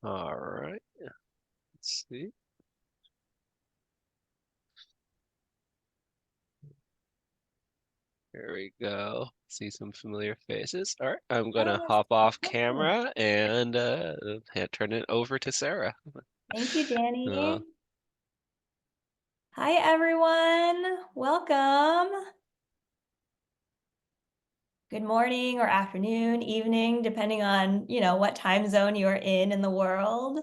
All right, let's see. Here we go. See some familiar faces. All right, I'm gonna Oh, hop off awesome. camera and turn it over to Sarah. Thank you, Danny. Uh, Hi, everyone. Welcome. Good morning or afternoon, evening, depending on, what time zone you are in the world.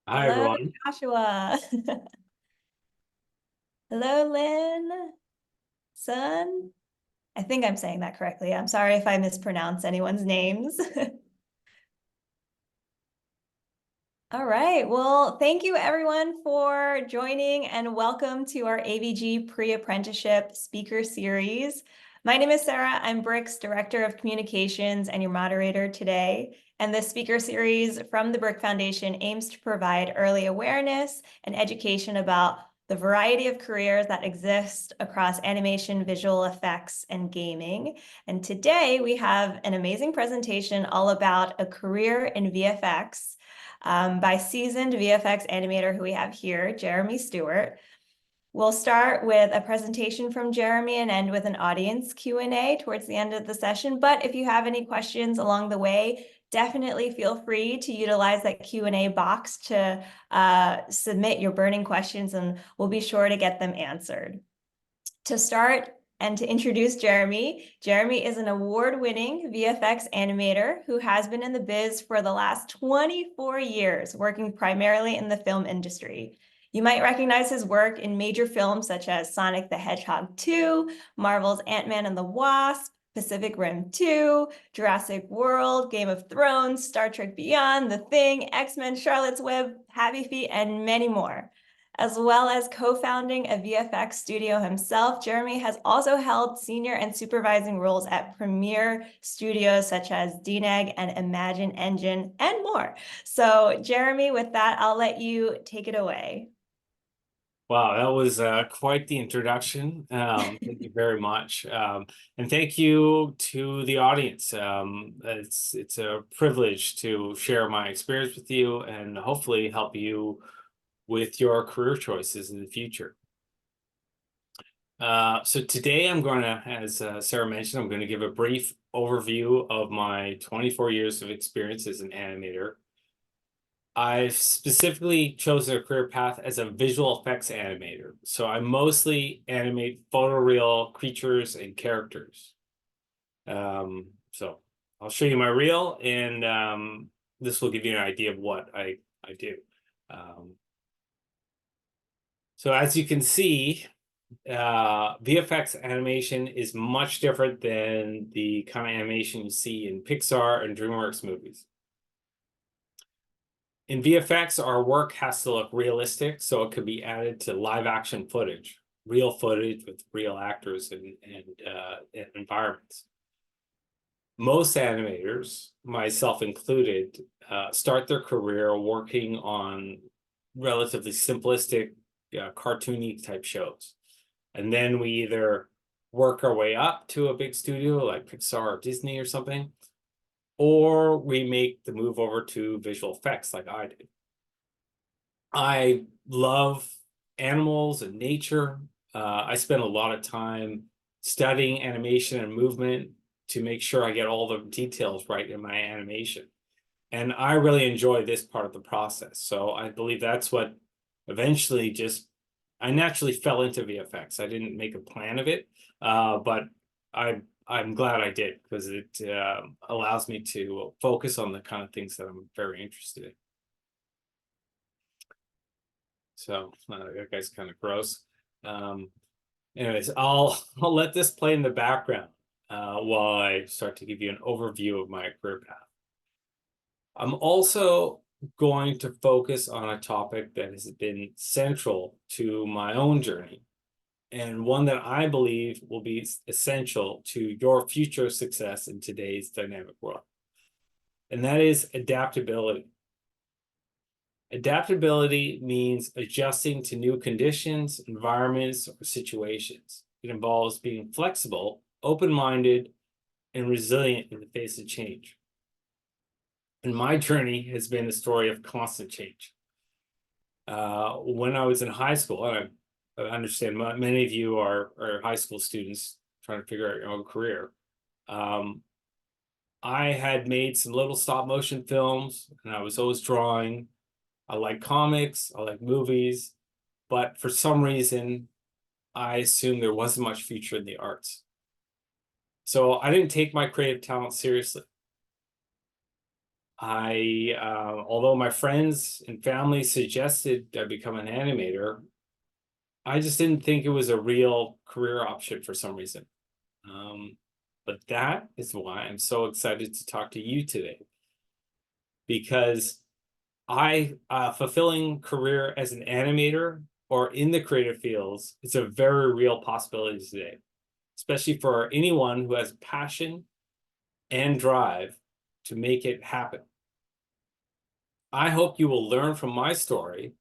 Hi, Hello, everyone. Joshua. Hello, Lynn. Sun. I think I'm saying that correctly. I'm sorry if I mispronounce anyone's names. All right. Well, thank you everyone for joining and welcome to our AVG Pre-Apprenticeship Speaker Series. My name is Sarah. I'm BRIC's Director of Communications and your moderator today. And this speaker series from the BRIC Foundation aims to provide early awareness and education about the variety of careers that exist across animation, visual effects, and gaming. And today we have an amazing presentation all about a career in VFX by seasoned VFX animator who we have here, Jeremy Stewart. We'll start with a presentation from Jeremy and end with an audience Q&A towards the end of the session. But if you have any questions along the way, definitely feel free to utilize that Q&A box to submit your burning questions, and we'll be sure to get them answered. To start, and to introduce Jeremy, Jeremy is an award-winning VFX animator who has been in the biz for the last 24 years, working primarily in the film industry. You might recognize his work in major films such as Sonic the Hedgehog II, Marvel's Ant-Man and the Wasp, Pacific Rim 2, Jurassic World, Game of Thrones, Star Trek Beyond, The Thing, X-Men, Charlotte's Web, Happy Feet, and many more. As well as co-founding a VFX studio himself, Jeremy has also held senior and supervising roles at premier studios such as DNEG and Image Engine and more. So Jeremy, with that, I'll let you take it away. Wow, that was quite the introduction. Thank you very much. And thank you to the audience. It's a privilege to share my experience with you and hopefully help you with your career choices in the future. So today I'm going to, as Sarah mentioned, I'm going to give a brief overview of my 24 years of experience as an animator. I've specifically chosen a career path as a visual effects animator. So I mostly animate photoreal creatures and characters. So I'll show you my reel, and this will give you an idea of what I do. So as you can see, VFX animation is much different than the kind of animation you see in Pixar and DreamWorks movies. In VFX, our work has to look realistic, so it could be added to live action footage, real footage with real actors and environments. Most animators, myself included, start their career working on relatively simplistic, cartoony type shows. And then we either work our way up to a big studio like Pixar or Disney or something, or we make the move over to visual effects like I did. I love animals and nature. I spend a lot of time studying animation and movement to make sure I get all the details right in my animation. And I really enjoy this part of the process. So I believe that's what eventually I naturally fell into VFX. I didn't make a plan of it, but I'm glad I did, because it allows me to focus on the kind of things that I'm very interested in. So that guy's kind of gross. Anyways, I'll let this play in the background while I start to give you an overview of my career path. I'm also going to focus on a topic that has been central to my own journey, and one that I believe will be essential to your future success in today's dynamic world. And that is adaptability. Adaptability means adjusting to new conditions, environments, or situations. It involves being flexible, open-minded, and resilient in the face of change. And my journey has been a story of constant change. When I was in high school, and I understand many of you are high school students trying to figure out your own career. I had made some little stop motion films, and I was always drawing. I like comics, I like movies, but for some reason, I assumed there wasn't much future in the arts. So I didn't take my creative talent seriously. Although my friends and family suggested I become an animator, I just didn't think it was a real career option for some reason. But that is why I'm so excited to talk to you today, because fulfilling career as an animator or in the creative fields is a very real possibility today, especially for anyone who has passion and drive to make it happen. I hope you will learn from my story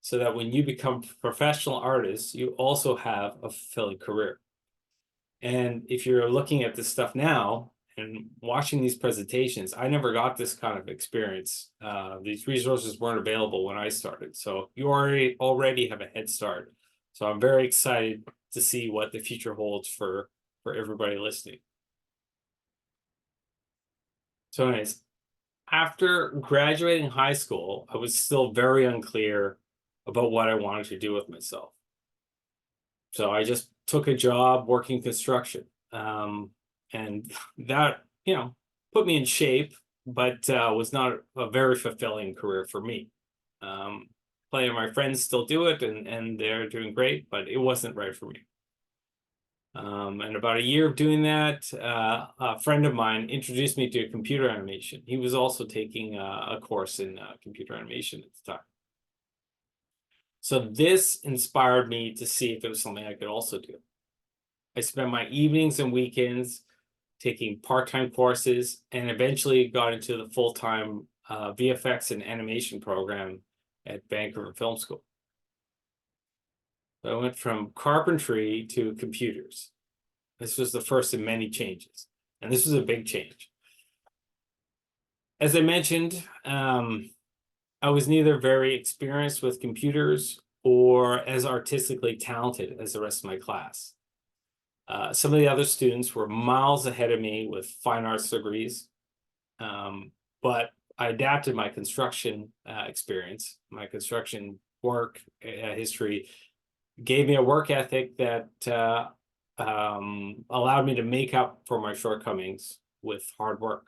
so that when you become professional artists, you also have a fulfilling career. And if you're looking at this stuff now and watching these presentations, I never got this kind of experience. These resources weren't available when I started. So you already have a head start. So I'm very excited to see what the future holds for everybody listening. So anyways, after graduating high school, I was still very unclear about what I wanted to do with myself. So I just took a job working construction. And that, put me in shape, but was not a very fulfilling career for me. Plenty of my friends still do it, and they're doing great, but it wasn't right for me. And about a year of doing that, a friend of mine introduced me to computer animation. He was also taking a course in computer animation at the time. So this inspired me to see if it was something I could also do. I spent my evenings and weekends taking part-time courses and eventually got into the full-time VFX and animation program at Vancouver Film School. So I went from carpentry to computers. This was the first of many changes, and this was a big change. As I mentioned, I was neither very experienced with computers or as artistically talented as the rest of my class. Some of the other students were miles ahead of me with fine arts degrees, but I adapted my construction experience, my construction work history, gave me a work ethic that allowed me to make up for my shortcomings with hard work.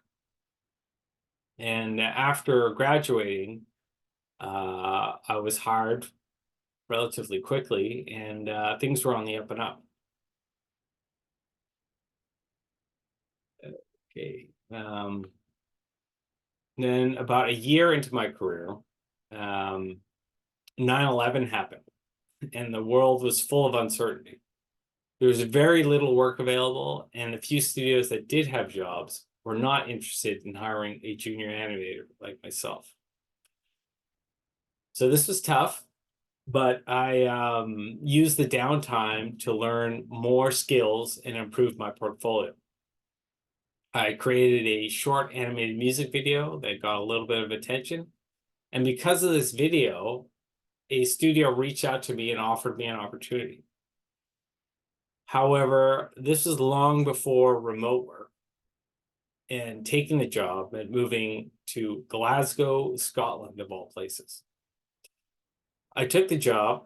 And after graduating, I was hired relatively quickly, and things were on the up and up. Okay. Then about a year into my career, 9/11 happened, and the world was full of uncertainty. There was very little work available, and the few studios that did have jobs were not interested in hiring a junior animator like myself. So this was tough, but I used the downtime to learn more skills and improve my portfolio. I created a short animated music video that got a little bit of attention. And because of this video, a studio reached out to me and offered me an opportunity. However, this was long before remote work, and taking the job meant moving to Glasgow, Scotland, of all places. I took the job,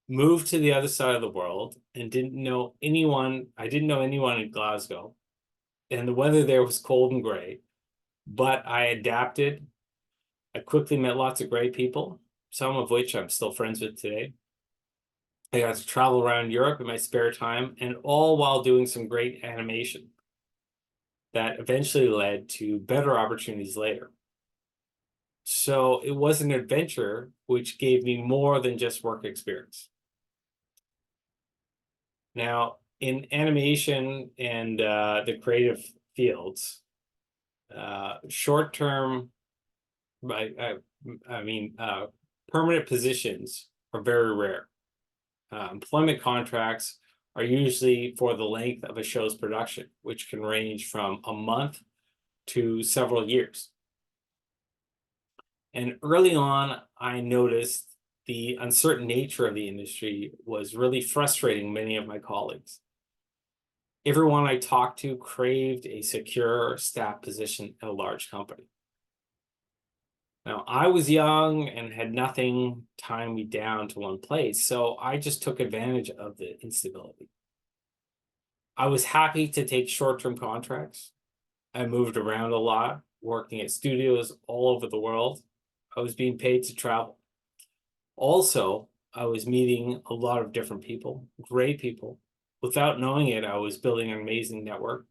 moved to the other side of the world, and didn't know anyone. I didn't know anyone in Glasgow, and the weather there was cold and gray, but I adapted. I quickly met lots of great people, some of which I'm still friends with today. I got to travel around Europe in my spare time, and all while doing some great animation that eventually led to better opportunities later. So it was an adventure which gave me more than just work experience. Now, in animation and the creative fields, short-term, permanent positions are very rare. Employment contracts are usually for the length of a show's production, which can range from a month to several years. And early on, I noticed the uncertain nature of the industry was really frustrating many of my colleagues. Everyone I talked to craved a secure staff position at a large company. Now, I was young and had nothing tying me down to one place, so I just took advantage of the instability. I was happy to take short-term contracts. I moved around a lot, working at studios all over the world. I was being paid to travel. Also, I was meeting a lot of different people, great people. Without knowing it, I was building an amazing network,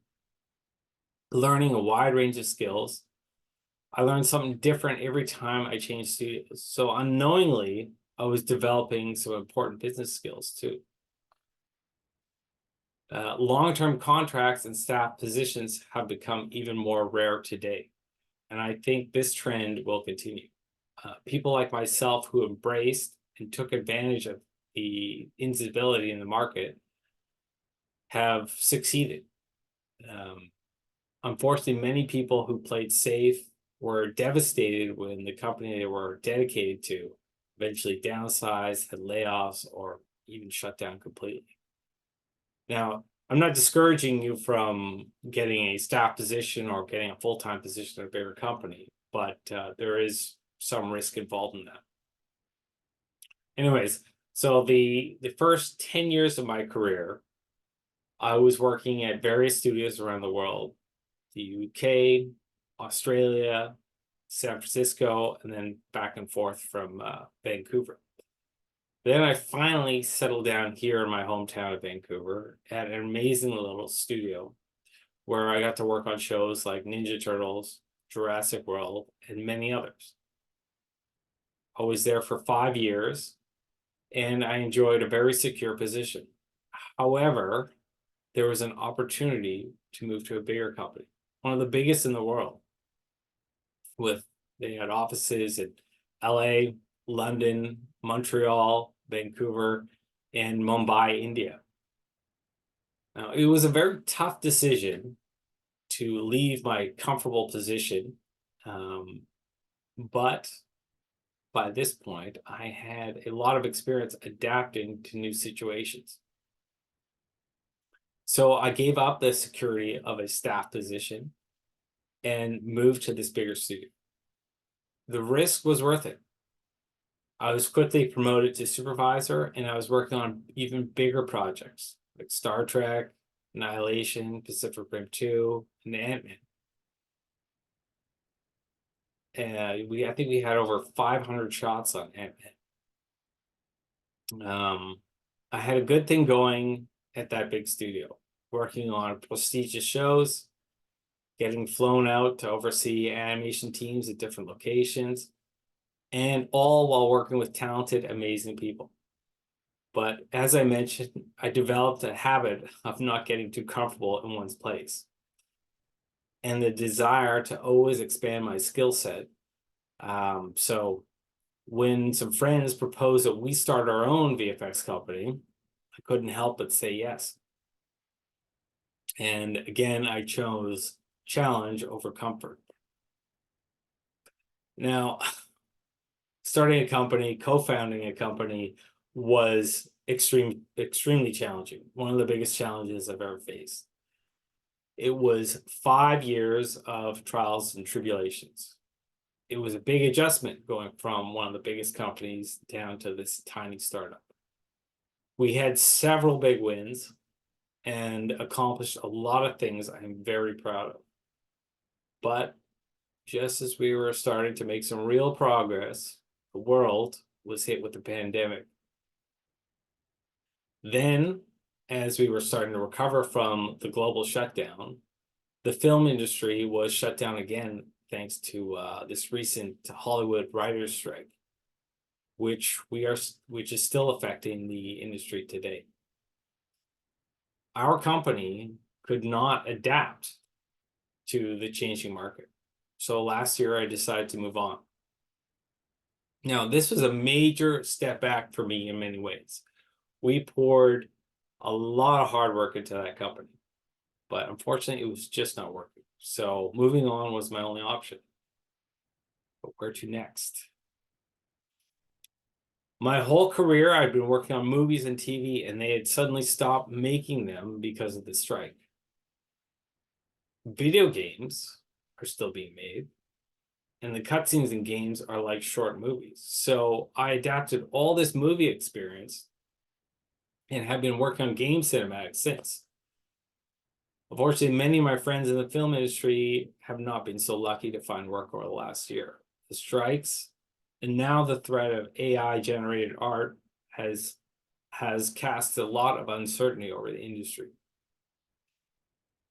learning a wide range of skills. I learned something different every time I changed studios. So unknowingly, I was developing some important business skills too. Long-term contracts and staff positions have become even more rare today. And I think this trend will continue. People like myself who embraced and took advantage of the instability in the market have succeeded. Unfortunately, many people who played safe were devastated when the company they were dedicated to eventually downsized, had layoffs, or even shut down completely. Now, I'm not discouraging you from getting a staff position or getting a full-time position at a bigger company, but there is some risk involved in that. Anyways, so the first 10 years of my career, I was working at various studios around the world, the UK, Australia, San Francisco, and then back and forth from Vancouver. Then I finally settled down here in my hometown of Vancouver at an amazing little studio where I got to work on shows like Ninja Turtles, Jurassic World, and many others. I was there for 5 years and I enjoyed a very secure position. However, there was an opportunity to move to a bigger company, one of the biggest in the world. They had offices in LA, London, Montreal, Vancouver, and Mumbai, India. Now, it was a very tough decision to leave my comfortable position, but by this point, I had a lot of experience adapting to new situations. So I gave up the security of a staff position and moved to this bigger studio. The risk was worth it. I was quickly promoted to supervisor, and I was working on even bigger projects like Star Trek, Annihilation, Pacific Rim 2, and Ant-Man. And I think we had over 500 shots on Ant-Man. I had a good thing going at that big studio, working on prestigious shows, getting flown out to oversee animation teams at different locations, and all while working with talented, amazing people. But as I mentioned, I developed a habit of not getting too comfortable in one's place, and the desire to always expand my skill set. So when some friends proposed that we start our own VFX company, I couldn't help but say yes. And again, I chose challenge over comfort. Now, starting a company, co-founding a company was extremely challenging. One of the biggest challenges I've ever faced. It was 5 years of trials and tribulations. It was a big adjustment going from one of the biggest companies down to this tiny startup. We had several big wins and accomplished a lot of things I'm very proud of. But just as we were starting to make some real progress, the world was hit with the pandemic. Then, as we were starting to recover from the global shutdown, the film industry was shut down again thanks to this recent Hollywood writers' strike, which is still affecting the industry today. Our company could not adapt to the changing market. So last year I decided to move on. Now, this was a major step back for me in many ways. We poured a lot of hard work into that company. But unfortunately, it was just not working. So moving on was my only option. But where to next? My whole career, I've been working on movies and TV, and they had suddenly stopped making them because of the strike. Video games are still being made, and the cutscenes in games are like short movies. So I adapted all this movie experience and have been working on game cinematics since. Unfortunately, many of my friends in the film industry have not been so lucky to find work over the last year. The strikes and now the threat of AI generated art has cast a lot of uncertainty over the industry.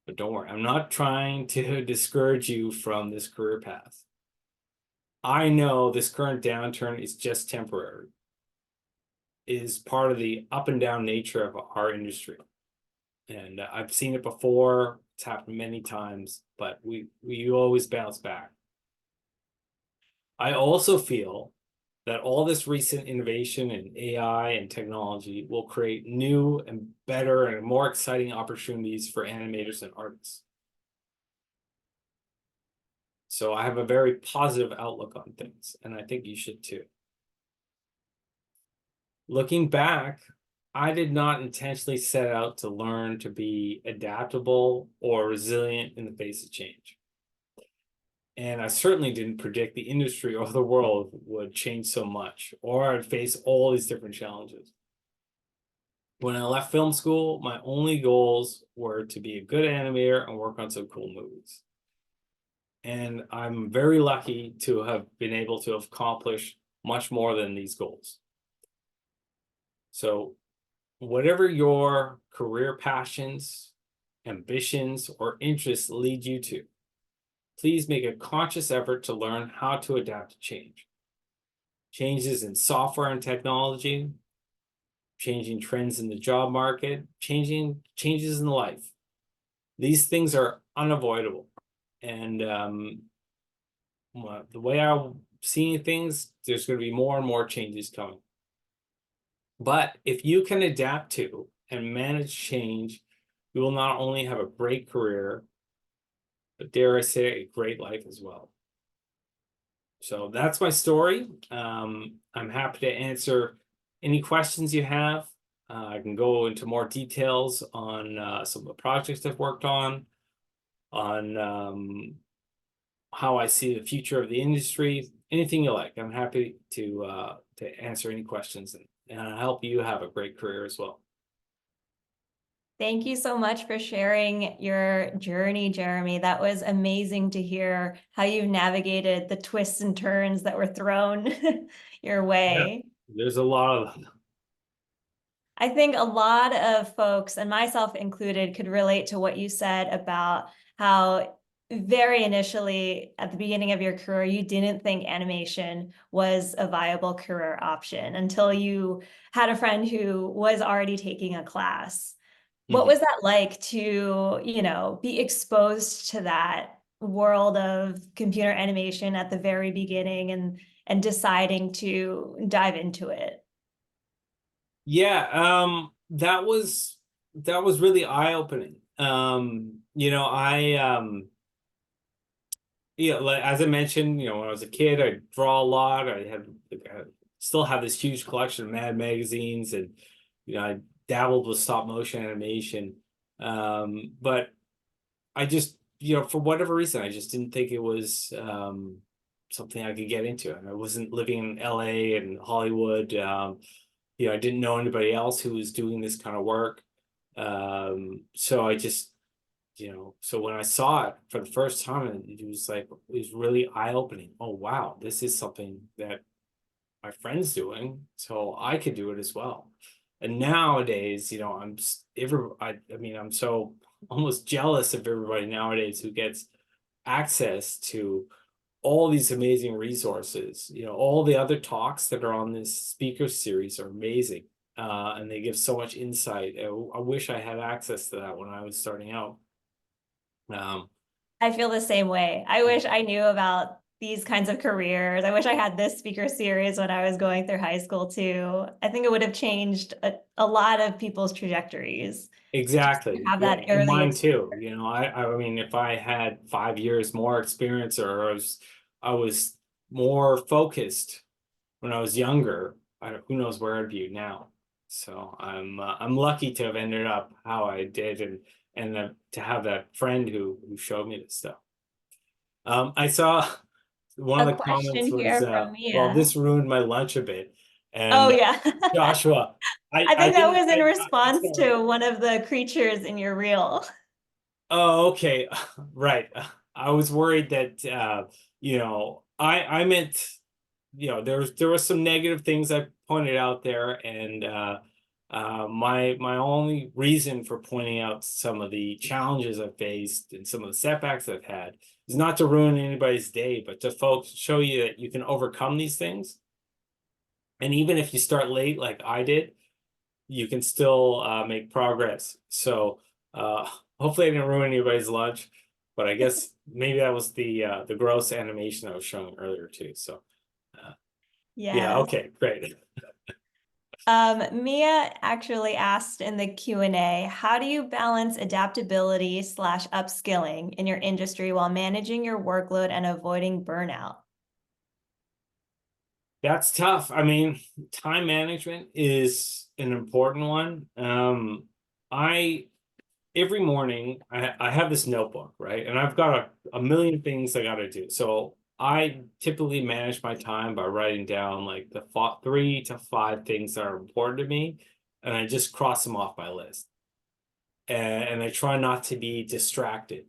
But don't worry, I'm not trying to discourage you from this career path. I know this current downturn is just temporary. It is part of the up and down nature of our industry. And I've seen it before. It's happened many times, but we always bounce back. I also feel that all this recent innovation in AI and technology will create new and better and more exciting opportunities for animators and artists. So I have a very positive outlook on things, and I think you should too. Looking back, I did not intentionally set out to learn to be adaptable or resilient in the face of change. And I certainly didn't predict the industry or the world would change so much, or I'd face all these different challenges. When I left film school, my only goals were to be a good animator and work on some cool movies. And I'm very lucky to have been able to accomplish much more than these goals. So whatever your career passions, ambitions, or interests lead you to, please make a conscious effort to learn how to adapt to change. Changes in software and technology, changing trends in the job market, changes in life. These things are unavoidable. And the way I'm seeing things, there's going to be more and more changes coming. But if you can adapt to and manage change, you will not only have a great career, but dare I say, a great life as well. So that's my story. I'm happy to answer any questions you have. I can go into more details on some of the projects I've worked on how I see the future of the industry, anything you like. I'm happy to answer any questions and help you have a great career as well. Thank you so much for sharing your journey, Jeremy. That was amazing to hear how you navigated the twists and turns that were thrown your way. Yeah, there's a lot of them. I think a lot of folks, and myself included, could relate to what you said about how very initially at the beginning of your career, you didn't think animation was a viable career option until you had a friend who was already taking a class. What was that like to, be exposed to that world of computer animation at the very beginning and deciding to dive into it? Yeah, that was really eye-opening. Like as I mentioned, when I was a kid, I draw a lot. I still have this huge collection of Mad magazines, and I dabbled with stop motion animation. But I just, for whatever reason, I just didn't think it was something I could get into. And I wasn't living in LA and Hollywood. I didn't know anybody else who was doing this kind of work. So I just, so when I saw it for the first time, it was really eye-opening. Oh, wow, this is something that my friend's doing, so I could do it as well. And nowadays, I'm so almost jealous of everybody nowadays who gets access to all these amazing resources. All the other talks that are on this speaker series are amazing, and they give so much insight. I wish I had access to that when I was starting out. I feel the same way. I wish I knew about these kinds of careers. I wish I had this speaker series when I was going through high school too. I think it would have changed a lot of people's trajectories. Exactly. Have Yeah, that and early mine too. You know, I mean, if I had 5 years more experience, or I was more focused when I was younger, who knows where I'd be now. So I'm lucky to have ended up how I did, and to have that friend who showed me this stuff. I saw one A of the comments question was, here from well, Mia. this ruined my lunch a bit. Oh And yeah. Joshua, I think that was in it's response all right. to one of the creatures in your reel. Oh, okay. Right. I was worried that you know, I meant, you know, there was some negative things I pointed out there, and my only reason for pointing out some of the challenges I've faced and some of the setbacks I've had is not to ruin anybody's day, but to folks show you that you can overcome these things. And even if you start late like I did, you can still make progress. So hopefully I didn't ruin anybody's lunch, but I guess maybe that was the gross animation I was showing earlier too. So yeah, Yes. okay, great. Mia actually asked in the Q&A, how do you balance adaptability / upskilling in your industry while managing your workload and avoiding burnout? That's tough. I mean, time management is an important one. I every morning I have this notebook, right? And I've got a million things I got to do. So I typically manage my time by writing down like the 3 to 5 things that are important to me, and I just cross them off my list. And I try not to be distracted.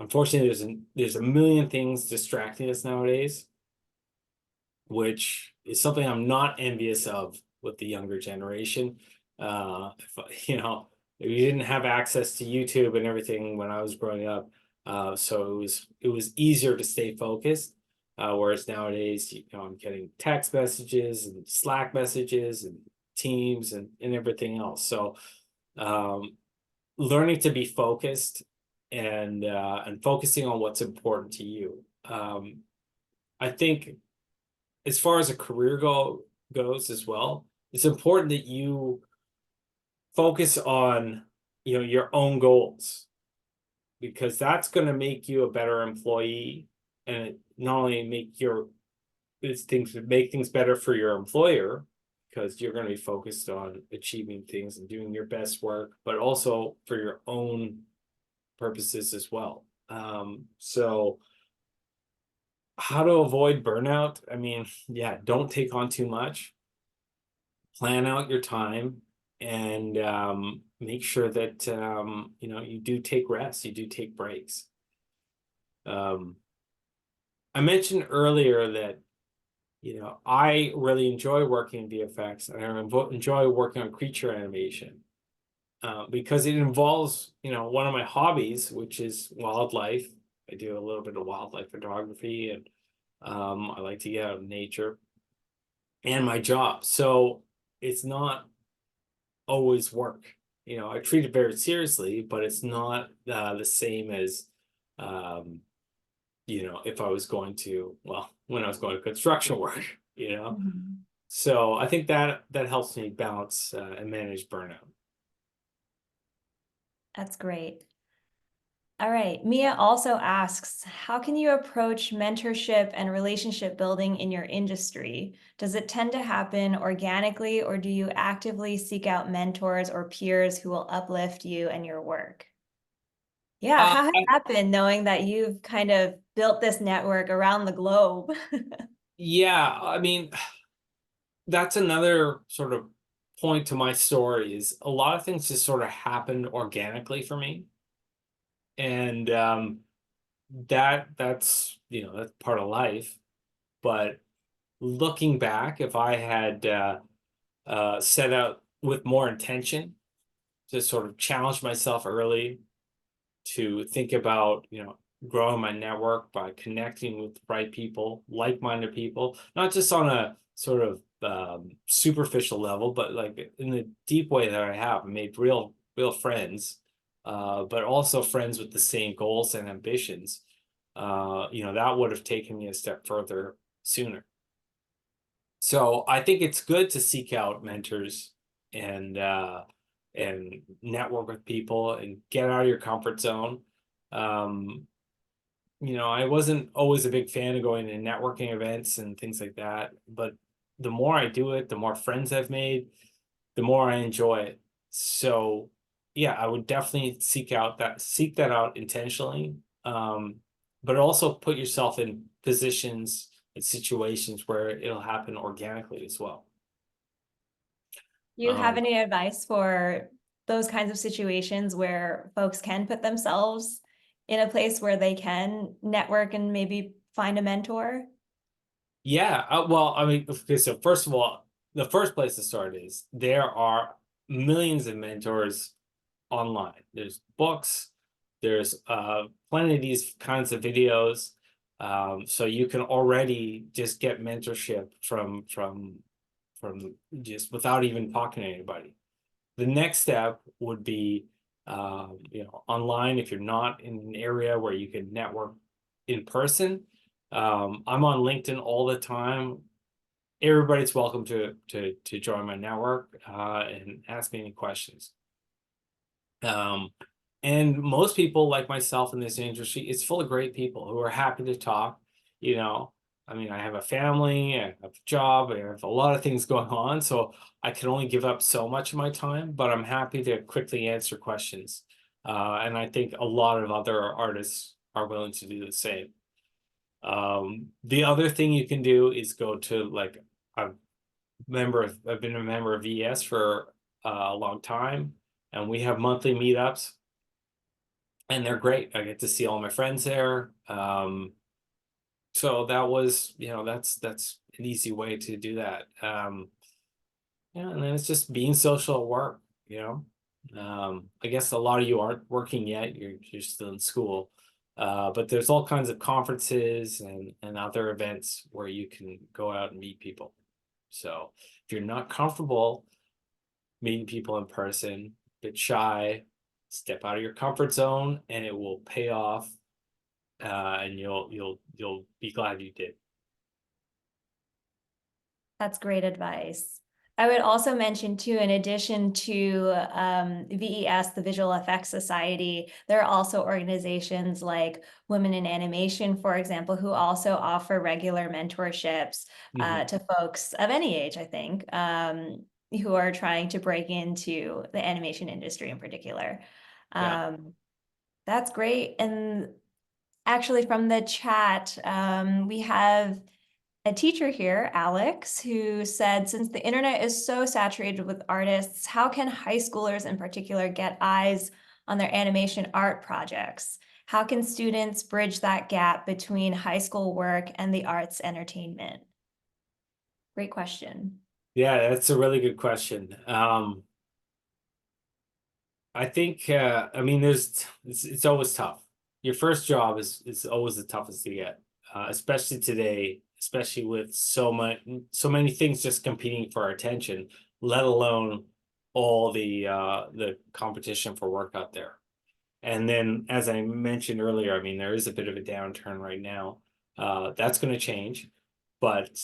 Unfortunately, there's a million things distracting us nowadays, which is something I'm not envious of with the younger generation. You know, we didn't have access to YouTube and everything when I was growing up, so it was easier to stay focused. Whereas nowadays, you know, I'm getting text messages and Slack messages and Teams and everything else. So learning to be focused and focusing on what's important to you. I think as far as a career goes as well, it's important that you focus on, you know, your own goals, because that's going to make you a better employee, and it not only make things better for your employer, because you're going to be focused on achieving things and doing your best work, but also for your own purposes as well. So how to avoid burnout? I mean, yeah, don't take on too much. Plan out your time, and make sure that you know, you do take rests, you do take breaks. I mentioned earlier that, you know, I really enjoy working in VFX, and I enjoy working on creature animation, because it involves, you know, one of my hobbies, which is wildlife. I do a little bit of wildlife photography, and I like to get out in nature, and my job. So it's not always work. You know, I treat it very seriously, but it's not the same as, you know, if I was going to, well, when I was going to construction work, you know. Mhm. So I think that helps me balance and manage burnout. That's great. All right. Mia also asks, how can you approach mentorship and relationship building in your industry? Does it tend to happen organically, or do you actively seek out mentors or peers who will uplift you and your work? Yeah, Uh, how has that been, knowing that you've kind of built this network around the globe? yeah, I mean, that's another sort of point to my story, is a lot of things just sort of happened organically for me. And that's, you know, that's part of life. But looking back, if I had set out with more intention to sort of challenge myself early, to think about, you know, growing my network by connecting with the right people, like-minded people, not just on a sort of superficial level, but like in the deep way that I have. I made real friends, but also friends with the same goals and ambitions. that would have taken me a step further sooner. So I think it's good to seek out mentors and network with people and get out of your comfort zone. I wasn't always a big fan of going to networking events and things like that, but the more I do it, the more friends I've made, the more I enjoy it. So yeah, I would definitely seek that out intentionally. But also put yourself in positions and situations where it'll happen organically as well. You have Um, any advice for those kinds of situations where folks can put themselves in a place where they can network and maybe find a mentor? Yeah, well, I mean, okay, so first of all, the first place to start is there are millions of mentors online. There's books, there's plenty of these kinds of videos. So you can already just get mentorship from just without even talking to anybody. The next step would be online if you're not in an area where you can network in person. I'm on LinkedIn all the time. Everybody's welcome to join my network and ask me any questions. And most people like myself in this industry, it's full of great people who are happy to talk. I mean, I have a family, I have a job, I have a lot of things going on, so I can only give up so much of my time, but I'm happy to quickly answer questions. And I think a lot of other artists are willing to do the same. The other thing you can do is go to like I've been a member of VES for a long time, and we have monthly meetups, and they're great. I get to see all my friends there. So that was, that's an easy way to do that. And then it's just being social at work, I guess a lot of you aren't working yet, you're still in school. But there's all kinds of conferences and other events where you can go out and meet people. So if you're not comfortable meeting people in person, a bit shy, step out of your comfort zone, and it will pay off. And you'll be glad you did. That's great advice. I would also mention too, in addition to VES, the Visual Effects Society, there are also organizations like Women in Animation, for example, who also offer regular mentorships to folks of any age, I think, who are trying to break into the animation industry in particular. Yeah. That's great. And actually from the chat, we have a teacher here, Alex, who said, since the internet is so saturated with artists, how can high schoolers in particular get eyes on their animation art projects? How can students bridge that gap between high school work and the arts entertainment? Great question. Yeah, that's a really good question. I think, I mean, it's always tough. Your first job is always the toughest to get, especially today, especially with so many things just competing for our attention, let alone all the competition for work out there. And then, as I mentioned earlier, I mean, there is a bit of a downturn right now. That's going to change, but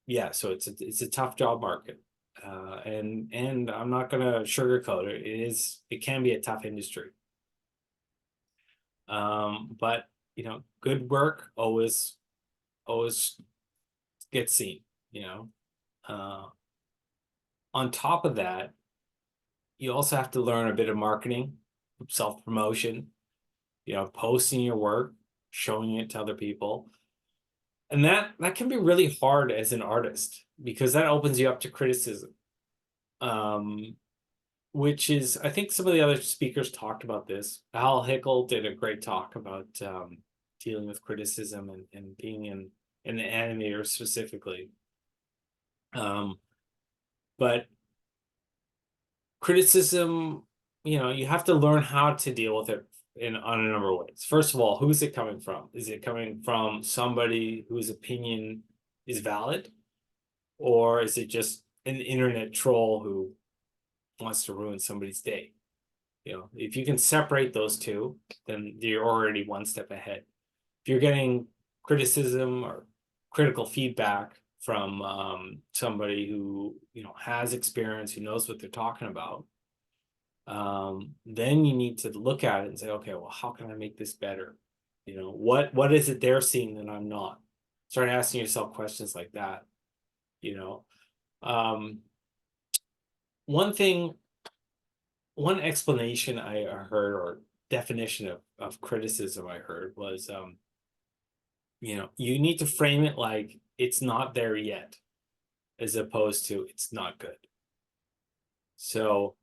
yeah, so it's a tough job market. And I'm not gonna sugarcoat it. It can be a tough industry. But good work always gets seen, On top of that, you also have to learn a bit of marketing, self-promotion, posting your work, showing it to other people. And that can be really hard as an artist because that opens you up to criticism. Which is, I think some of the other speakers talked about this. Al Hickel did a great talk about dealing with criticism and being in the animator specifically. But criticism, you have to learn how to deal with it on a number of ways. First of all, who's it coming from? Is it coming from somebody whose opinion is valid? Or is it just an internet troll who wants to ruin somebody's day? If you can separate those two, then you're already one step ahead. if you're getting criticism or critical feedback from somebody who, you know, has experience, who knows what they're talking about, then you need to look at it and say, okay, well, how can I make this better? You know, what is it they're seeing that I'm not? Start asking yourself questions like that. You know, one explanation I heard, or definition of criticism I heard, was you know, you need to frame it like it's not there yet, as opposed to it's not good. So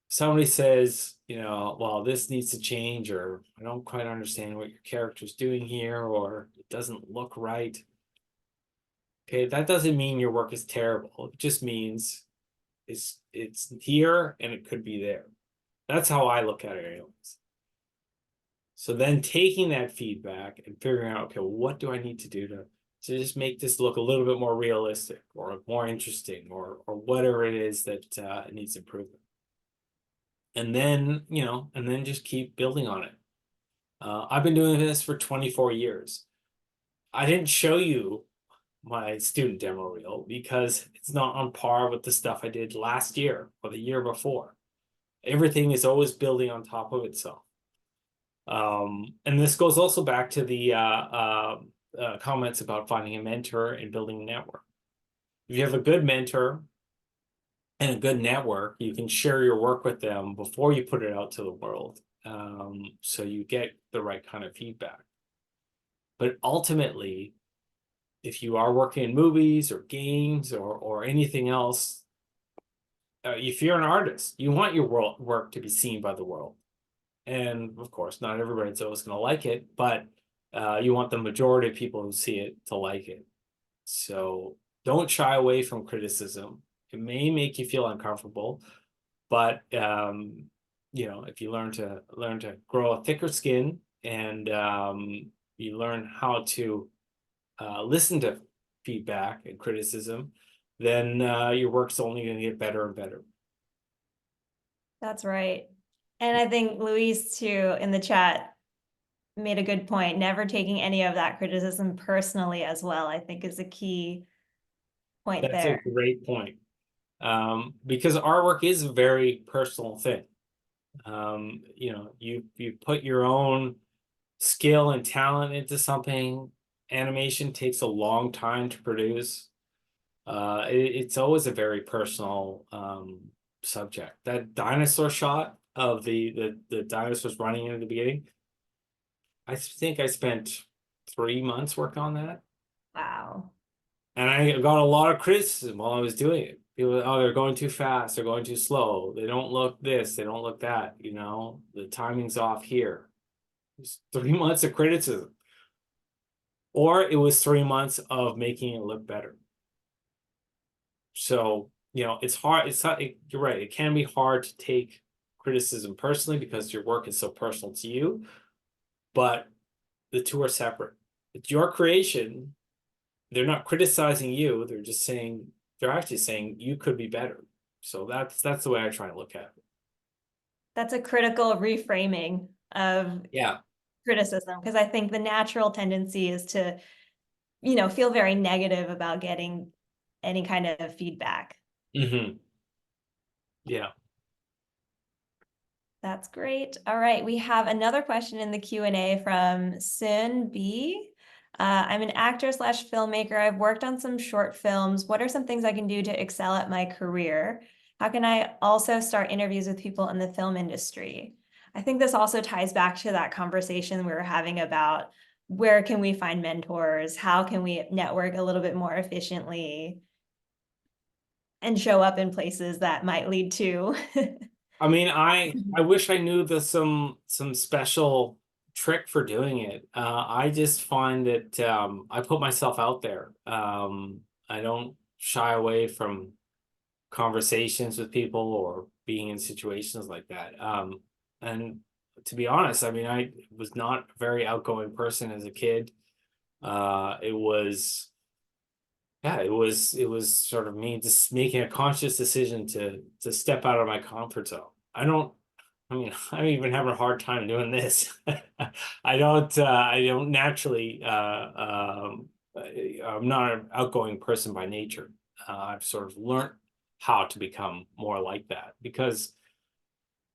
somebody says, you know, well, this needs to change, or I don't quite understand what your character's doing here, or it doesn't look right. Okay, that doesn't mean your work is terrible. It just means it's here and it could be there. That's how I look at it anyways. So then taking that feedback and figuring out, okay, well, what do I need to do to just make this look a little bit more realistic or more interesting, or whatever it is that it needs improvement. And then, you know, and then just keep building on it. I've been doing this for 24 years. I didn't show you my student demo reel because it's not on par with the stuff I did last year or the year before. Everything is always building on top of itself. And this goes also back to the comments about finding a mentor and building a network. If you have a good mentor and a good network, you can share your work with them before you put it out to the world, so you get the right kind of feedback. But ultimately, if you are working in movies or games or anything else, if you're an artist, you want your work to be seen by the world. And of course, not everybody's always going to like it, but you want the majority of people who see it to like it. So don't shy away from criticism. It may make you feel uncomfortable, but you know, if you learn to grow a thicker skin, and you learn how to listen to feedback and criticism, then your work's only going to get better and better. That's right. And I think Luis too in the chat made a good point. Never taking any of that criticism personally as well, I think, is a key point That's there. a great point. Because artwork is a very personal thing. You know, you put your own skill and talent into something. Animation takes a long time to produce. It's always a very personal subject. That dinosaur shot of the dinosaurs running in the beginning, I think I spent 3 months working on that. Wow. And I got a lot of criticism while I was doing it. People, oh, they're going too fast, they're going too slow, they don't look this, they don't look that, you know, the timing's off here. It was 3 months of criticism. Or it was 3 months of making it look better. So, you know, it's hard. It's not, you're right. It can be hard to take criticism personally because your work is so personal to you, but the two are separate. It's your creation. They're not criticizing you. They're just saying, they're actually saying you could be better. So that's the way I try to look at it. That's a critical reframing of criticism, because I think the natural tendency is to, you know, feel very negative about getting any kind of feedback. Mm-hmm. Yeah. That's great. All right, we have another question in the Q&A from Sun B. I'm an actor slash filmmaker. I've worked on some short films. What are some things I can do to excel at my career? How can I also start interviews with people in the film industry? I think this also ties back to that conversation we were having about where can we find mentors? How can we network a little bit more efficiently and show up in places that might lead to I mean, I wish I knew some special trick for doing it. I just find that I put myself out there. I don't shy away from conversations with people or being in situations like that. And to be honest, I mean, I was not a very outgoing person as a kid. It was, yeah, it was sort of me just making a conscious decision to step out of my comfort zone. I don't I mean, I'm even having a hard time doing this. I don't naturally, I'm not an outgoing person by nature. I've sort of learned how to become more like that because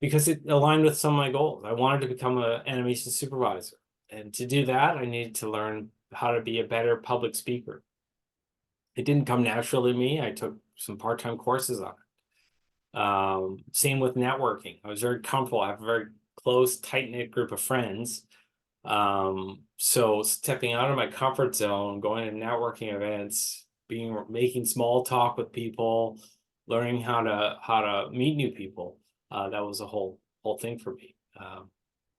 it aligned with some of my goals. I wanted to become an animation supervisor. And to do that, I needed to learn how to be a better public speaker. It didn't come naturally to me. I took some part-time courses on it. Same with networking. I was very comfortable. I have a very close, tight-knit group of friends. So stepping out of my comfort zone, going to networking events, making small talk with people, learning how to meet new people. That was a whole thing for me.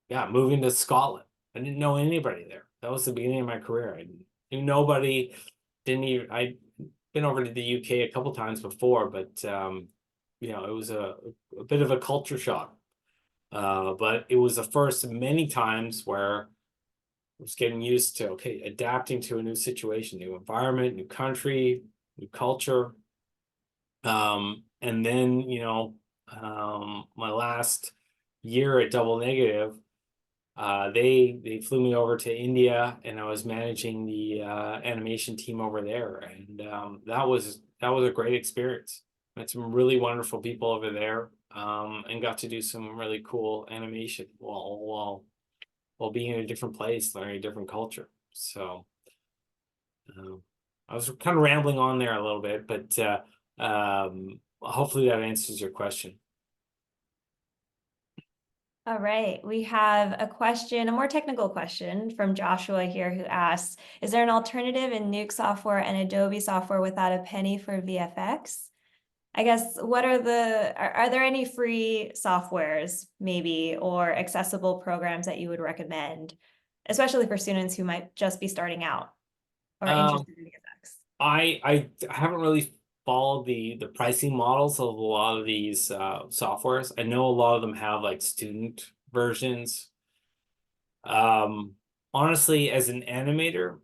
Yeah, moving to Scotland. I didn't know anybody there. That was the beginning of my career. I knew nobody. I'd been over to the UK a couple times before, but you know, it was a bit of a culture shock. But it was the first of many times where I was getting used to, okay, adapting to a new situation, new environment, new country, new culture. And then, you know, my last year at Double Negative, they flew me over to India, and I was managing the animation team over there, and that was a great experience. Met some really wonderful people over there, and got to do some really cool animation while being in a different place, learning a different culture. So I was kind of rambling on there a little bit, but hopefully that answers your question. All right, we have a question, a more technical question from Joshua here, who asks, is there an alternative in Nuke software and Adobe software without a penny for VFX? I guess, what are there any free softwares maybe, or accessible programs that you would recommend, especially for students who might just be starting out or interested in VFX? I haven't really followed the pricing models of a lot of these softwares. I know a lot of them have like student versions. Honestly, as an animator,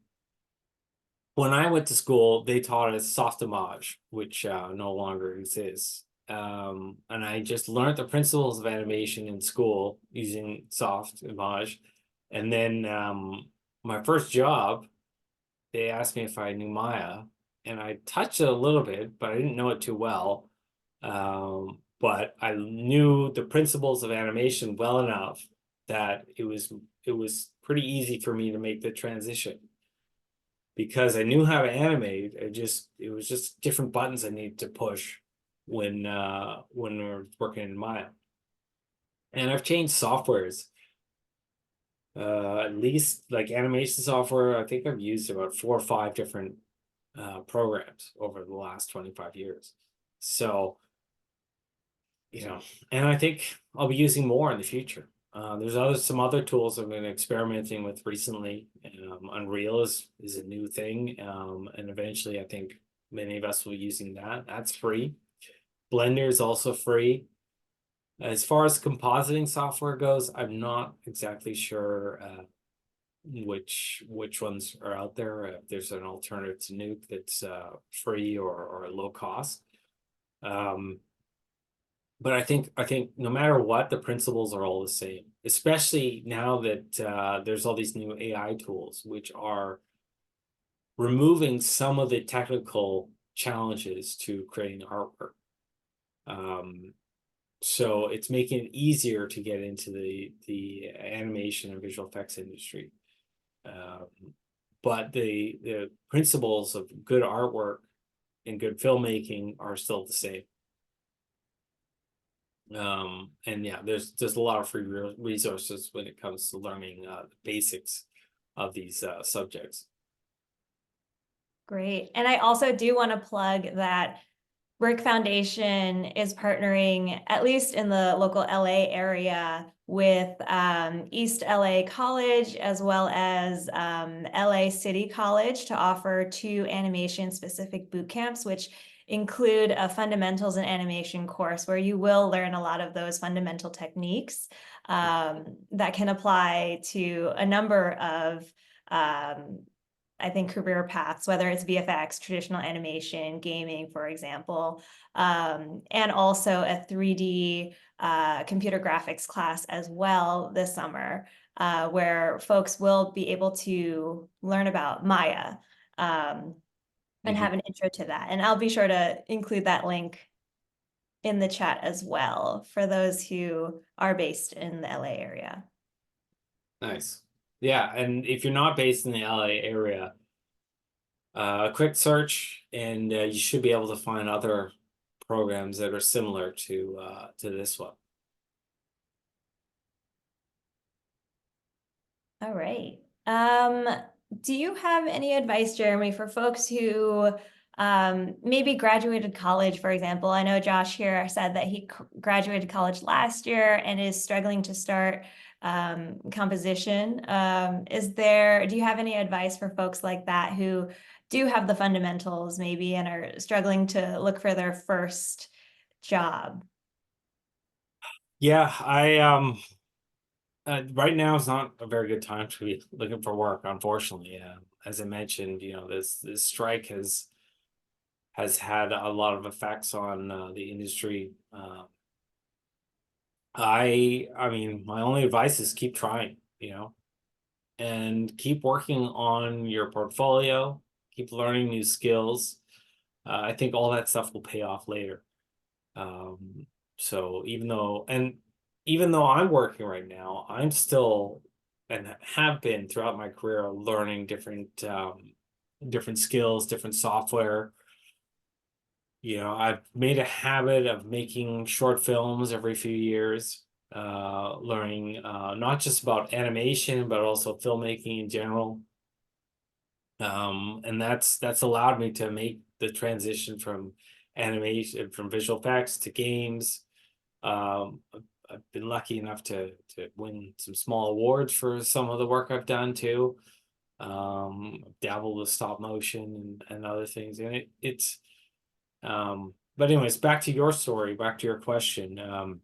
when I went to school, they taught us Softimage, which no longer exists. And I just learned the principles of animation in school using Softimage. And then my first job, they asked me if I knew Maya, and I touched it a little bit, but I didn't know it too well. But I knew the principles of animation well enough that it was pretty easy for me to make the transition. Because I knew how to animate, it was just different buttons I needed to push when we're working in Maya. And I've changed softwares. At least like animation software, I think I've used about 4 or 5 different programs over the last 25 years. So, you know, and I think I'll be using more in the future. There's some other tools I've been experimenting with recently. Unreal is a new thing, and eventually I think many of us will be using that. That's free. Blender is also free. As far as compositing software goes, I'm not exactly sure which ones are out there. If there's an alternative to Nuke that's free or low cost. But I think no matter what, the principles are all the same, especially now that there's all these new AI tools, which are removing some of the technical challenges to creating artwork. So it's making it easier to get into the animation and visual effects industry. But the principles of good artwork and good filmmaking are still the same. And yeah, there's a lot of free resources when it comes to learning the basics of these subjects. Great. And I also do want to plug that BRIC Foundation is partnering, at least in the local LA area, with East LA College as well as LA City College to offer 2 animation-specific boot camps, which include a fundamentals in animation course where you will learn a lot of those fundamental techniques that can apply to a number of I think career paths, whether it's VFX, traditional animation, gaming, for example, and also a 3D computer graphics class as well this summer, where folks will be able to learn about Maya and have an intro to that. And I'll be sure to include that link in the chat as well for those who are based in the LA area. Nice. Yeah, and if you're not based in the LA area, a quick search and you should be able to find other programs that are similar to this one. All right. Do you have any advice, Jeremy, for folks who maybe graduated college, for example? I know Josh here said that he graduated college last year and is struggling to start composition. Do you have any advice for folks like that who do have the fundamentals maybe and are struggling to look for their first job? Yeah, right now is not a very good time to be looking for work, unfortunately. As I mentioned, this strike has had a lot of effects on the industry. I mean, my only advice is keep trying, and keep working on your portfolio, keep learning new skills. I think all that stuff will pay off later. So even though I'm working right now, I'm still and have been throughout my career learning different skills, different software. I've made a habit of making short films every few years, learning not just about animation, but also filmmaking in general. And that's allowed me to make the transition from animation, from visual effects to games. I've been lucky enough to win some small awards for some of the work I've done too. Dabbled with stop motion and other things, and it's but anyways, back to your story, back to your question.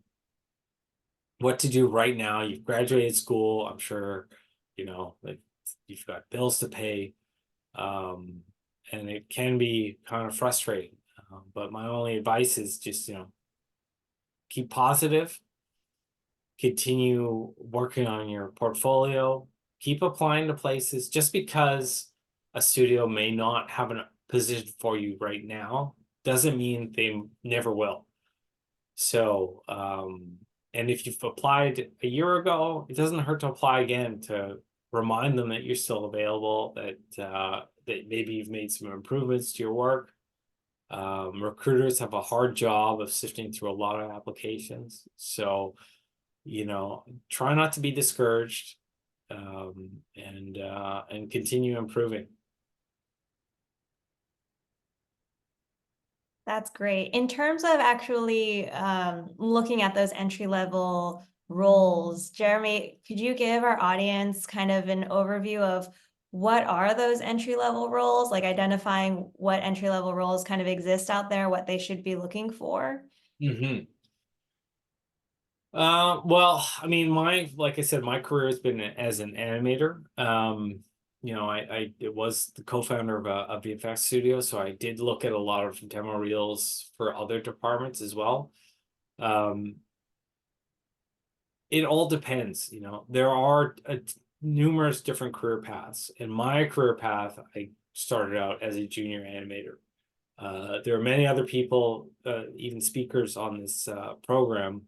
What to do right now? You've graduated school. I'm sure like you've got bills to pay, and it can be kind of frustrating. But my only advice is just keep positive, continue working on your portfolio, keep applying to places. Just because a studio may not have a position for you right now doesn't mean they never will. So, and if you've applied a year ago, it doesn't hurt to apply again to remind them that you're still available, that maybe you've made some improvements to your work. Recruiters have a hard job of sifting through a lot of applications. So, try not to be discouraged, and continue improving. That's great. In terms of actually looking at those entry-level roles, Jeremy, could you give our audience kind of an overview of what are those entry-level roles, like identifying what entry-level roles kind of exist out there, what they should be looking for? Well, I mean, like I said, my career has been as an animator. I was the co-founder of a VFX studio, so I did look at a lot of demo reels for other departments as well. It all depends, there are numerous different career paths. In my career path, I started out as a junior animator. There are many other people, even speakers on this program,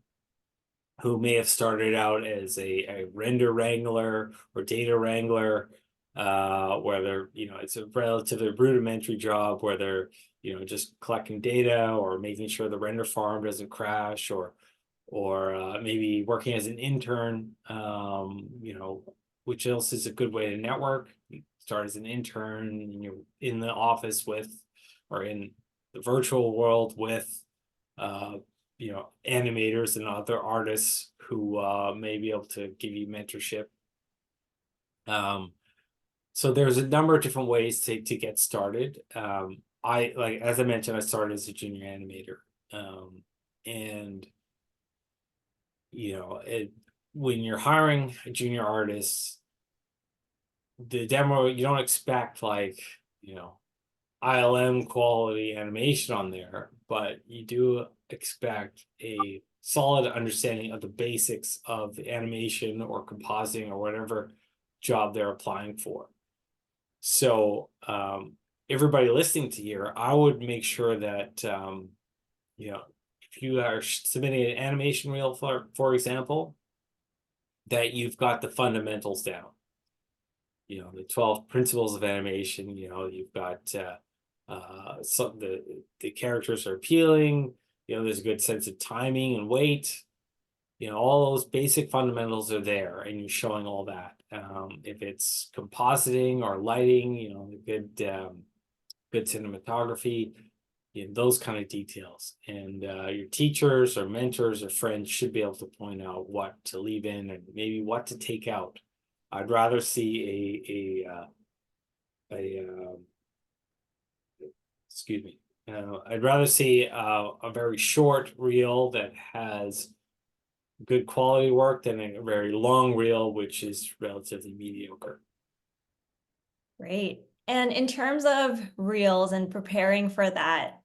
who may have started out as a render wrangler or data wrangler, where they're, it's a relatively rudimentary job where they're, just collecting data or making sure the render farm doesn't crash, or maybe working as an intern, which else is a good way to network. You start as an intern and you're in the office with, or in the virtual world with, animators and other artists who may be able to give you mentorship. So there's a number of different ways to get started. As I mentioned, I started as a junior animator, and when you're hiring a junior artist, the demo, you don't expect ILM quality animation on there, but you do expect a solid understanding of the basics of animation or compositing or whatever job they're applying for. So everybody listening to here, I would make sure that you know, if you are submitting an animation reel, for example, that you've got the fundamentals down. You know, the 12 principles of animation. You know, you've got some the characters are appealing. You know, there's a good sense of timing and weight. You know, all those basic fundamentals are there, and you're showing all that. If it's compositing or lighting, you know, good cinematography, you know, those kind of details. And your teachers or mentors or friends should be able to point out what to leave in and maybe what to take out. I'd rather see excuse me. I'd rather see a very short reel that has good quality work than a very long reel, which is relatively mediocre. Great. And in terms of reels and preparing for that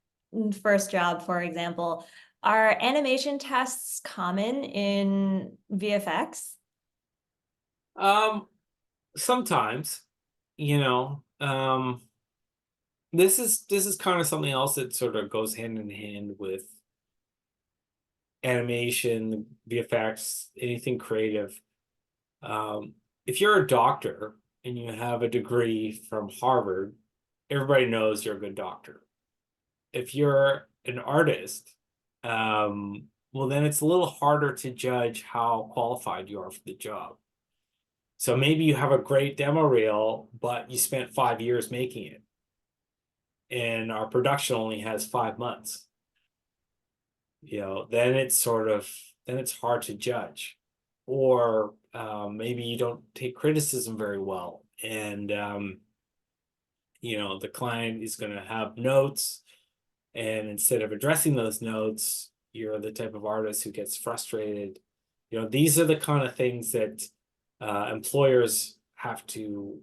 first job, for example, are animation tests common in VFX? Sometimes, you know, this is kind of something else that sort of goes hand in hand with animation, VFX, anything creative. If you're a doctor and you have a degree from Harvard, everybody knows you're a good doctor. If you're an artist, well, then it's a little harder to judge how qualified you are for the job. So maybe you have a great demo reel, but you spent 5 years making it, and our production only has 5 months. You know, then it's hard to judge. Or maybe you don't take criticism very well, and you know, the client is going to have notes, and instead of addressing those notes, you're the type of artist who gets frustrated. You know, these are the kind of things that employers have to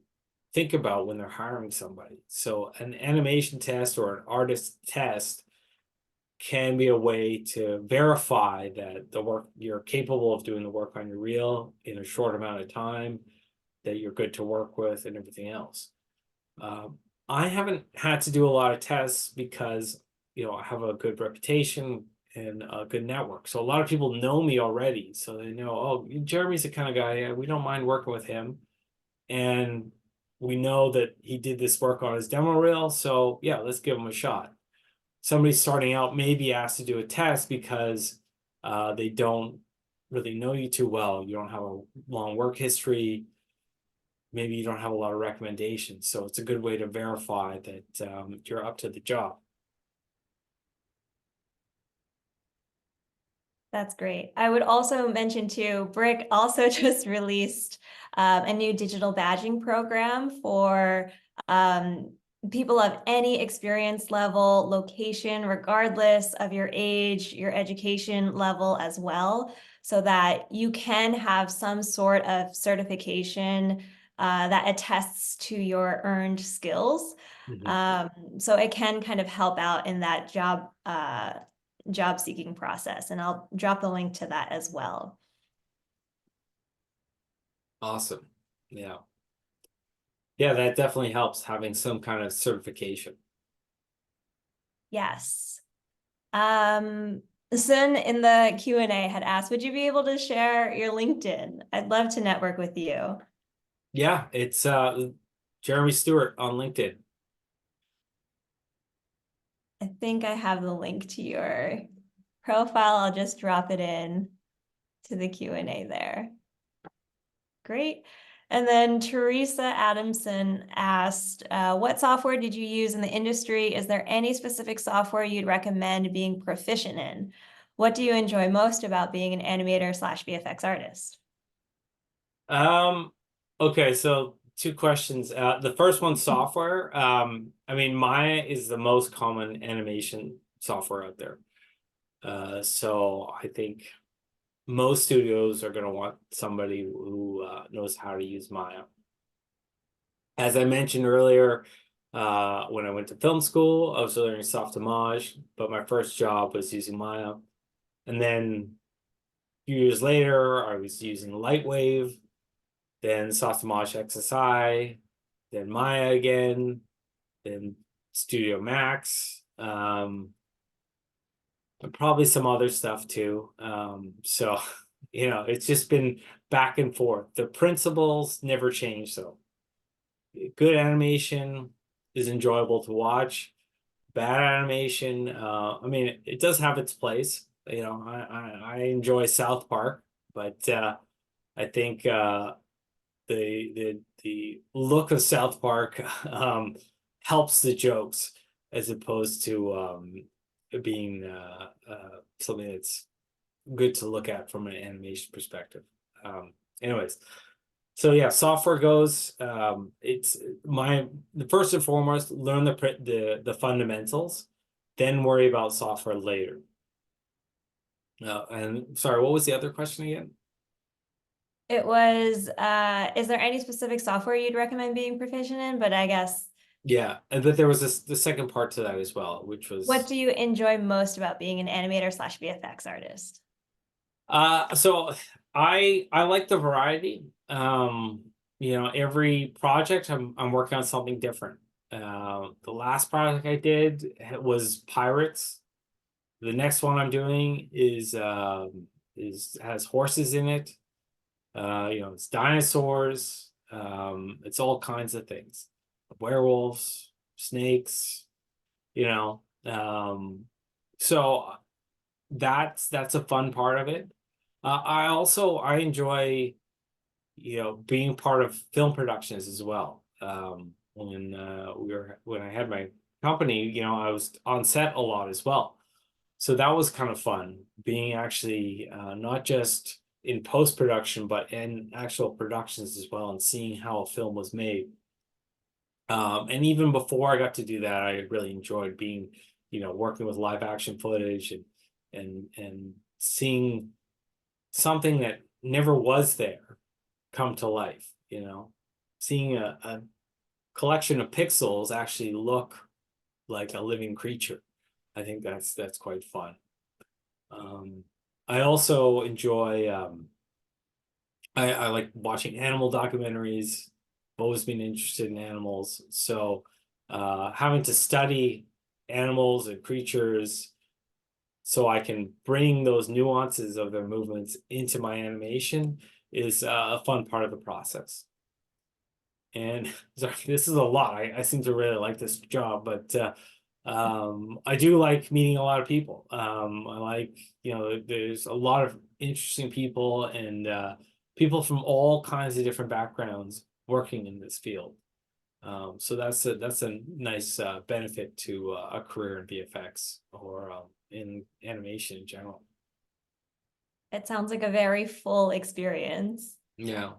think about when they're hiring somebody. So an animation test or an artist test can be a way to verify that the work, you're capable of doing the work on your reel in a short amount of time, that you're good to work with, and everything else. I haven't had to do a lot of tests because, you know, I have a good reputation and a good network. So a lot of people know me already. So they know, oh, Jeremy's the kind of guy, we don't mind working with him. And we know that he did this work on his demo reel. So yeah, let's give him a shot. Somebody starting out may be asked to do a test because they don't really know you too well. You don't have a long work history. Maybe you don't have a lot of recommendations. So it's a good way to verify that you're up to the job. That's great. I would also mention too, BRIC also just released a new digital badging program for people of any experience level, location, regardless of your age, your education level as well, so that you can have some sort of certification that attests to your earned skills. So it can kind of help out in that job seeking process, and I'll drop the link to that as well. Awesome. Yeah. Yeah, that definitely helps, having some kind of certification. Yes. Sun in the Q&A had asked, would you be able to share your LinkedIn? I'd love to network with you. Yeah, it's Jeremy Stewart on LinkedIn. I think I have the link to your profile. I'll just drop it in to the Q&A there. Great. And then Teresa Adamson asked, what software did you use in the industry? Is there any specific software you'd recommend being proficient in? What do you enjoy most about being an animator / VFX artist? Okay, so 2 questions. The first one, software. I mean, Maya is the most common animation software out there. So I think most studios are going to want somebody who knows how to use Maya. As I mentioned earlier, when I went to film school, I was learning soft image, but my first job was using Maya. And then few years later, I was using Lightwave, then Softimage XSI, then Maya again, then Studio Max, and probably some other stuff too. So, you know, it's just been back and forth. The principles never change, though. Good animation is enjoyable to watch. Bad animation, I mean, it does have its place. You know, I enjoy South Park, but I think the look of South Park helps the jokes as opposed to being something that's good to look at from an animation perspective. Anyways, so yeah, software goes. It's the first and foremost, learn the fundamentals, then worry about software later. And sorry, what was the other question again? It was, is there any specific software you'd recommend being proficient in? But I guess, Yeah, but there was the second part to that as well, which was what do you enjoy most about being an animator / VFX artist? So I like the variety. You know, every project I'm working on something different. The last project I did was pirates. The next one I'm doing is has horses in it. You know, it's dinosaurs. It's all kinds of things. Werewolves, snakes, you know. So that's a fun part of it. I enjoy, you know, being part of film productions as well. When I had my company, you know, I was on set a lot as well. So that was kind of fun, being actually not just in post-production, but in actual productions as well, and seeing how a film was made. And even before I got to do that, I really enjoyed being, you know, working with live action footage and seeing something that never was there come to life, you know, seeing a collection of pixels actually look like a living creature. I think that's quite fun. I also enjoy I like watching animal documentaries. I've always been interested in animals. So having to study animals and creatures so I can bring those nuances of their movements into my animation is a fun part of the process. And sorry, this is a lot. I seem to really like this job, but I do like meeting a lot of people. I like, you know, there's a lot of interesting people and people from all kinds of different backgrounds working in this field. So that's a nice benefit to a career in VFX or in animation in general. It sounds like a very full experience. Yeah.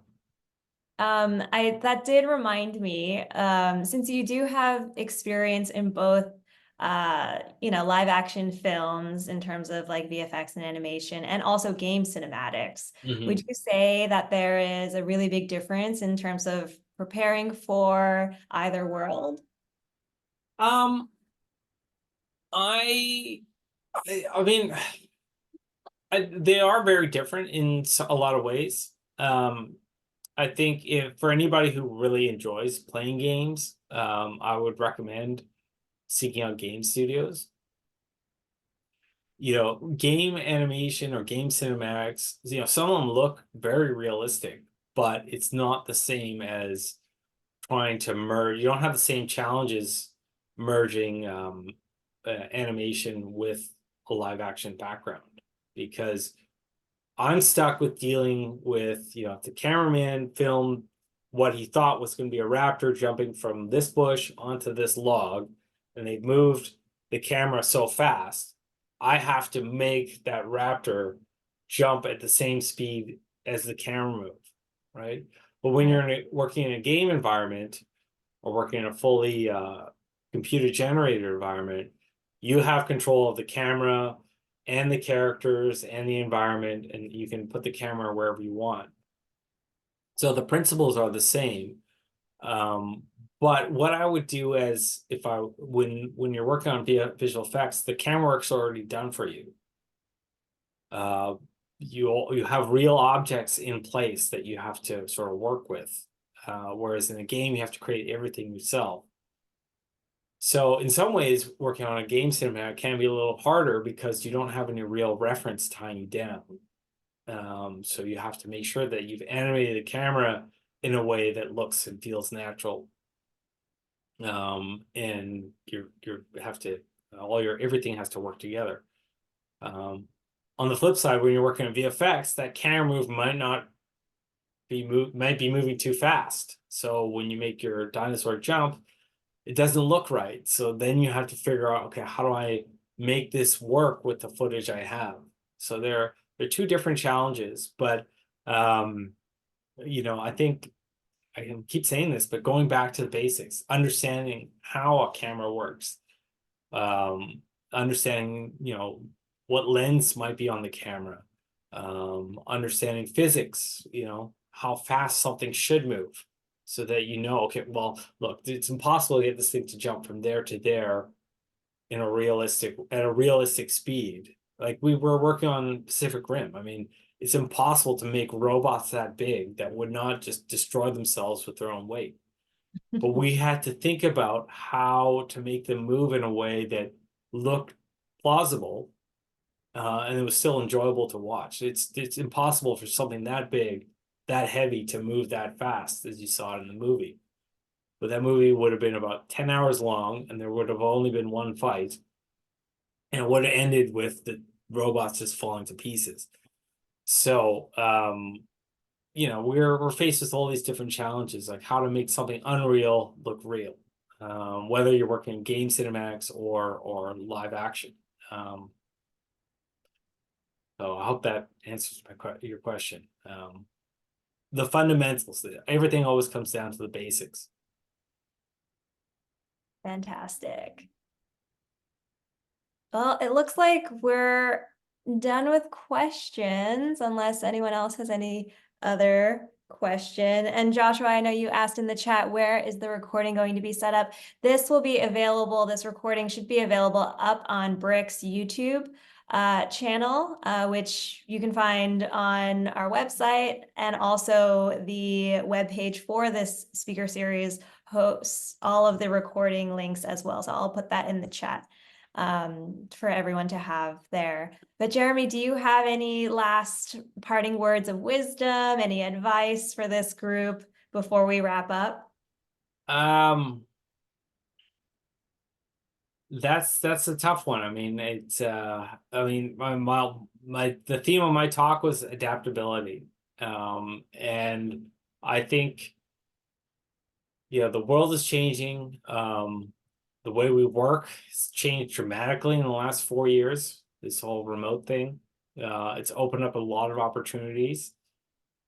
That did remind me, since you do have experience in both, you know, live action films in terms of like VFX and animation, and also game cinematics, would you say that there is a really big difference in terms of preparing for either world? I mean, they are very different in a lot of ways. I think if for anybody who really enjoys playing games, I would recommend seeking out game studios. You know, game animation or game cinematics, you know, some of them look very realistic, but it's not the same as trying to merge. You don't have the same challenges merging animation with a live action background, because I'm stuck with dealing with, you know, if the cameraman filmed what he thought was going to be a raptor jumping from this bush onto this log, and they've moved the camera so fast, I have to make that raptor jump at the same speed as the camera move, right? But when you're working in a game environment or working in a fully computer generated environment, you have control of the camera and the characters and the environment, and you can put the camera wherever you want. So the principles are the same. But what I would do as if when you're working on visual effects, the camera work's already done for you. you have real objects in place that you have to sort of work with. Whereas in a game, you have to create everything yourself. So in some ways, working on a game cinematic can be a little harder because you don't have any real reference tying you down. So you have to make sure that you've animated the camera in a way that looks and feels natural. And you have to everything has to work together. On the flip side, when you're working on VFX, that camera move might be moving too fast. So when you make your dinosaur jump, it doesn't look right. So then you have to figure out, okay, how do I make this work with the footage I have? So they're two different challenges, but I think I can keep saying this, but going back to the basics, understanding how a camera works, understanding, what lens might be on the camera, understanding physics, how fast something should move so that okay, well, look, it's impossible to get this thing to jump from there to there at a realistic speed. Like we were working on Pacific Rim. I mean, it's impossible to make robots that big that would not just destroy themselves with their own weight. But we had to think about how to make them move in a way that looked plausible, and it was still enjoyable to watch. It's impossible for something that big, that heavy to move that fast as you saw it in the movie. But that movie would have been about 10 hours long, and there would have only been one fight, and it would have ended with the robots just falling to pieces. So, we're faced with all these different challenges, like how to make something unreal look real, whether you're working in game cinematics or live action. So I hope that answers your question. The fundamentals, everything always comes down to the basics. Fantastic. Well, it looks like we're done with questions, unless anyone else has any other question. And Joshua, I know you asked in the chat, where is the recording going to be set up? This will be available, this recording should be available up on BRIC's YouTube channel, which you can find on our website, and also the webpage for this speaker series hosts all of the recording links as well. So I'll put that in the chat for everyone to have there. But Jeremy, do you have any last parting words of wisdom, any advice for this group before we wrap up? That's a tough one. I mean, it's the theme of my talk was adaptability. And I think the world is changing. The way we work has changed dramatically in the last 4 years. This whole remote thing, it's opened up a lot of opportunities.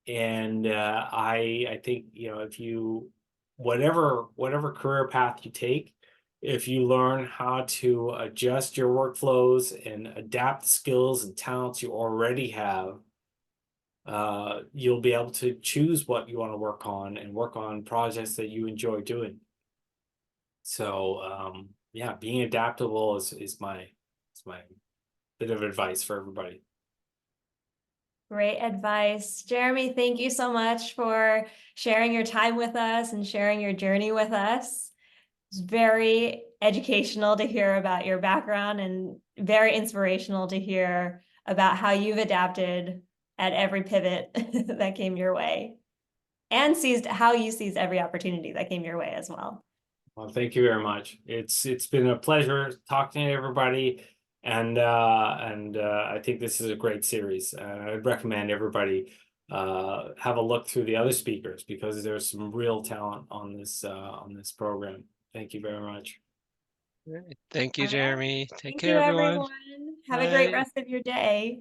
And I think if you whatever career path you take, if you learn how to adjust your workflows and adapt the skills and talents you already have, you'll be able to choose what you want to work on and work on projects that you enjoy doing. So yeah, being adaptable is my bit of advice for everybody. Great advice. Jeremy, thank you so much for sharing your time with us and sharing your journey with us. It's very educational to hear about your background and very inspirational to hear about how you've adapted at every pivot that came your way, and how you seized every opportunity that came your way as well. Well, thank you very much. It's been a pleasure talking to everybody, and I think this is a great series. I'd recommend everybody have a look through the other speakers, because there's some real talent on this program. Thank you very much. Thank you, Jeremy. Take Thank care, you, everyone. everyone. Have a great rest of your day.